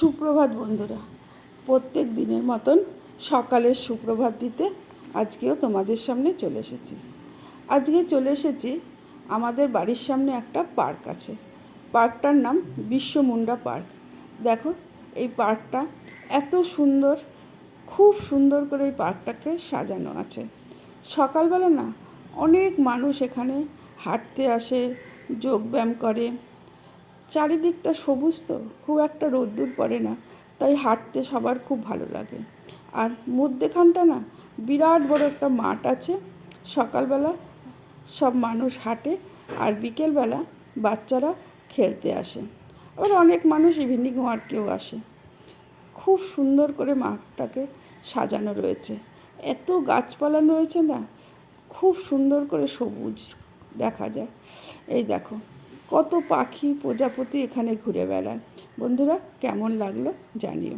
সুপ্রভাত বন্ধুরা, প্রত্যেক দিনের মতন সকালের সুপ্রভাত দিতে আজকেও তোমাদের সামনে চলে এসেছি। আজকে চলে এসেছি আমাদের বাড়ির সামনে একটা পার্ক আছে। পার্কটার নাম বিশ্ব মুন্ডা পার্ক। দেখো এই পার্কটা এত সুন্দর, খুব সুন্দর করে এই পার্কটাকে সাজানো আছে। সকালবেলা না অনেক মানুষ এখানে হাঁটতে আসে, যোগব্যায়াম করে। চারিদিকটা সবুজ, তো খুব একটা রোদ্দুর পড়ে না, তাই হাঁটতে সবার খুব ভালো লাগে। আর মধ্যেখানটা না বিরাট বড় একটা মাঠ আছে। সকালবেলা সব মানুষ হাঁটে আর বিকেলবেলা বাচ্চারা খেলতে আসে। আবার অনেক মানুষ ইভিনিং ওয়ার্কেও আসে। খুব সুন্দর করে মাঠটাকে সাজানো রয়েছে, এত গাছপালা রয়েছে না, খুব সুন্দর করে সবুজ দেখা যায়। এই দেখো কত পাখি প্রজাপতি এখানে ঘুরে বেড়ায়। বন্ধুরা কেমন লাগলো জানিও।